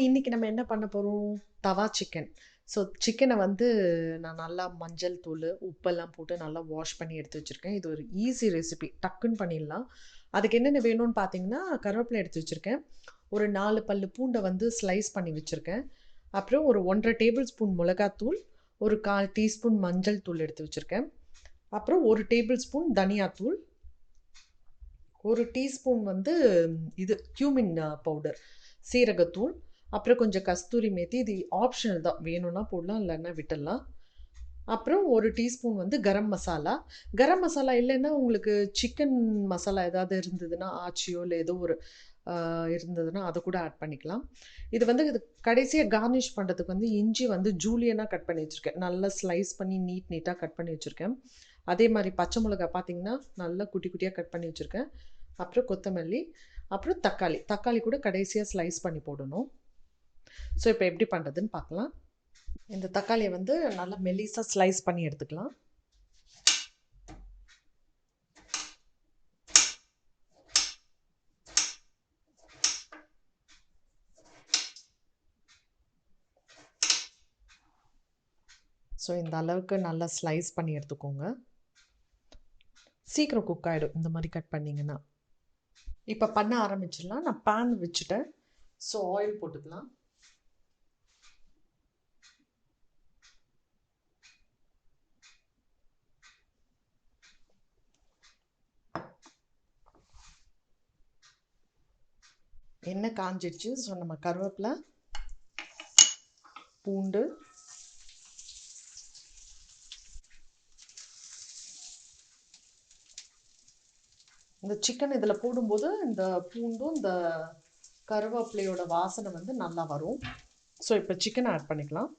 இன்னைக்கு நம்ம என்ன பண்ண போறோம்? தவா சிக்கன். ஸோ சிக்கன வந்து நான் நல்லா மஞ்சள் தூளு, உப்பெல்லாம் போட்டு நல்லா வாஷ் பண்ணி எடுத்து வச்சிருக்கேன். இது ஒரு ஈஸி ரெசிபி. டக்குன்னு பண்ணிடலாம். அதுக்கு என்னென்ன வேணும்னு பார்த்தீங்கன்னா, கருவேப்பிலை எடுத்து வச்சிருக்கேன். ஒரு 4 பல்லு பூண்ட வந்து ஸ்லைஸ் பண்ணி வச்சிருக்கேன். அப்புறம் ஒரு 1 1/2 டேபிள் ஸ்பூன் மிளகாத்தூள், ஒரு 1/4 டீஸ்பூன் மஞ்சள் தூள் எடுத்து வச்சிருக்கேன். அப்புறம் 1 டேபிள் ஸ்பூன் தனியாத்தூள், 1 டீஸ்பூன் வந்து இது கியூமின் பவுடர், சீரகத்தூள், அப்புறம் கொஞ்சம் கஸ்தூரி மேத்தி. இது ஆப்ஷனல் தான். வேணும்னா போடலாம், இல்லைன்னா விட்டுடலாம். அப்புறம் 1 டீஸ்பூன் வந்து கரம் மசாலா. கரம் மசாலா இல்லைன்னா உங்களுக்கு சிக்கன் மசாலா ஏதாவது இருந்ததுன்னா, ஆச்சியோ இல்லை ஏதோ ஒரு இருந்ததுன்னா அதை கூட ஆட் பண்ணிக்கலாம். இது வந்து இது கடைசியாக கார்னிஷ் பண்ணுறதுக்கு வந்து இஞ்சி வந்து ஜூலியனாக கட் பண்ணி வச்சுருக்கேன். நல்லா ஸ்லைஸ் பண்ணி நீட்டாக கட் பண்ணி வச்சுருக்கேன். அதே மாதிரி பச்சை மிளகா பார்த்தீங்கன்னா நல்லா குட்டி குட்டியாக கட் பண்ணி வச்சுருக்கேன். அப்புறம் கொத்தமல்லி, அப்புறம் தக்காளி. தக்காளி கூட கடைசியாக ஸ்லைஸ் பண்ணி போடணும். ஸோ இப்போ எப்படி பண்ணுறதுன்னு பார்க்கலாம். இந்த தக்காளியை வந்து நல்லா மெல்லிஸாக ஸ்லைஸ் பண்ணி எடுத்துக்கலாம். ஸோ இந்த அளவுக்கு நல்லா ஸ்லைஸ் பண்ணி எடுத்துக்கோங்க. சீக்கிரம் குக் ஆகிடும் இந்த மாதிரி கட் பண்ணிங்கன்னா. இப்போ பண்ண ஆரம்பிச்சிடலாம். நான் பேன் வச்சுட்டேன். ஸோ ஆயில் போட்டுக்கலாம். எண்ணெய் காஞ்சிடுச்சு. ஸோ நம்ம கருவேப்பிலை, பூண்டு, இந்த சிக்கன் இதில் போடும்போது இந்த பூண்டும் இந்த கருவேப்பிலையோட வாசனை வந்து நல்லா வரும். ஸோ இப்போ சிக்கன் ஆட் பண்ணிக்கலாம்.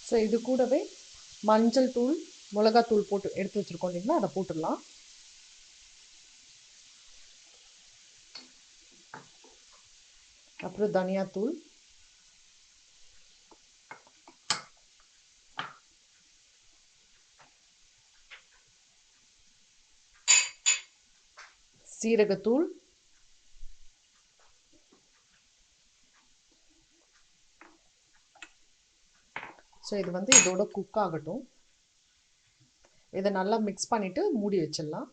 ஸோ இது கூடவே மஞ்சள் தூள், மிளகாத்தூள் போட்டு எடுத்து வச்சுருக்கோம் இல்லைங்களா, அதை போட்டுடலாம். அப்புறம் தனியாத்தூள், சீரகத்தூள், ஸோ இது வந்து இதோட குக் ஆகட்டும். இதை நல்லா மிக்ஸ் பண்ணிவிட்டு மூடி வச்சிடலாம்.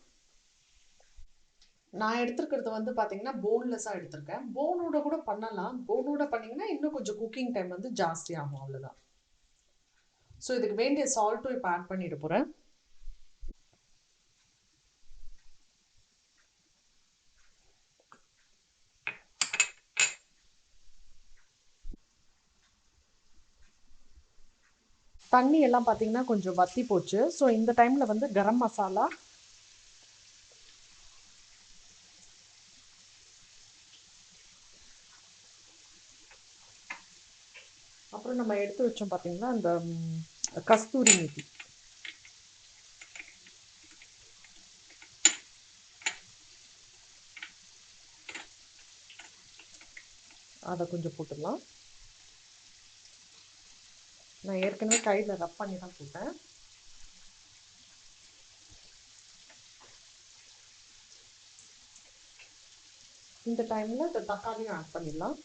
நான் எடுத்துருக்கிறது வந்து பார்த்தீங்கன்னா போன்லெஸ்ஸாக எடுத்திருக்கேன். போனோட கூட பண்ணலாம். போனோட பண்ணிங்கன்னா இன்னும் கொஞ்சம் குக்கிங் டைம் வந்து ஜாஸ்தி ஆகும், அவ்வளோதான். ஸோ இதுக்கு வேண்டிய சால்ட்டும் இப்போ ஆட் பண்ணிட்டு போகிறேன். தண்ணி எல்லாம் பார்த்தீங்கன்னா கொஞ்சம் வத்தி போச்சு. ஸோ இந்த டைமில் வந்து கரம் மசாலா, அப்புறம் நம்ம எடுத்து வச்சோம் பார்த்தீங்கன்னா அந்த கஸ்தூரி மேத்தி, அதை கொஞ்சம் போட்டுடலாம். நான் ஏற்கனவே கையில் ரப் பண்ணி தான் போட்டேன். இந்த டைமில் இந்த தக்காளியும் ஆட் பண்ணிடலாம்.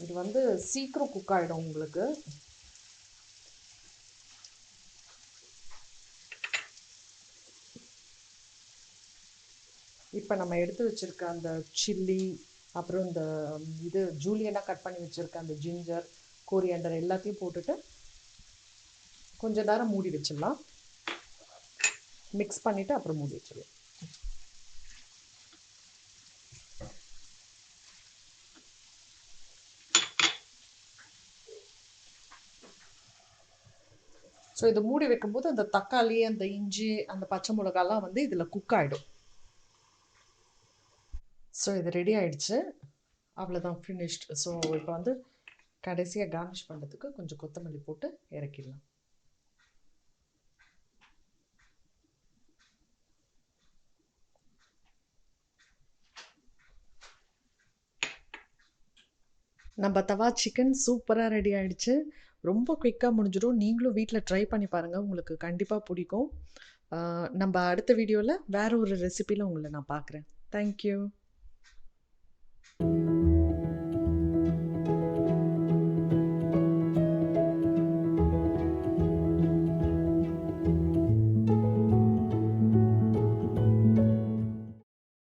இது வந்து சீக்கிரம் குக் ஆகிடும் உங்களுக்கு. இப்போ நம்ம எடுத்து வச்சுருக்க அந்த சில்லி, அப்புறம் இந்த இது ஜூலியனாக கட் பண்ணி வச்சுருக்க அந்த ஜிஞ்சர், கோரியண்டர் எல்லாத்தையும் போட்டுட்டு கொஞ்ச நேரம் மூடி வச்சிடலாம். மிக்ஸ் பண்ணிவிட்டு அப்புறம் மூடி வச்சிடலாம். ஸோ இதை மூடி வைக்கும்போது அந்த தக்காளி, அந்த இஞ்சி, அந்த பச்சை மிளகாலாம் வந்து இதில் குக் ஆகிடும். ஸோ இது ரெடி ஆயிடுச்சு. அவ்வளோதான், ஃபினிஷ்டு. ஸோ இப்போ வந்து கடைசியாக கார்னிஷ் பண்ணுறதுக்கு கொஞ்சம் கொத்தமல்லி போட்டு இறக்கிடலாம். நம்ம தவா சிக்கன் சூப்பராக ரெடி ஆயிடுச்சு. ரொம்ப குயிக்காக முடிஞ்சிடும். நீங்களும் வீட்டில் ட்ரை பண்ணி பாருங்கள், உங்களுக்கு கண்டிப்பாக பிடிக்கும். நம்ம அடுத்த வீடியோவில் வேறு ஒரு ரெசிபியில் உங்களை நான் பார்க்குறேன். தேங்க்யூ.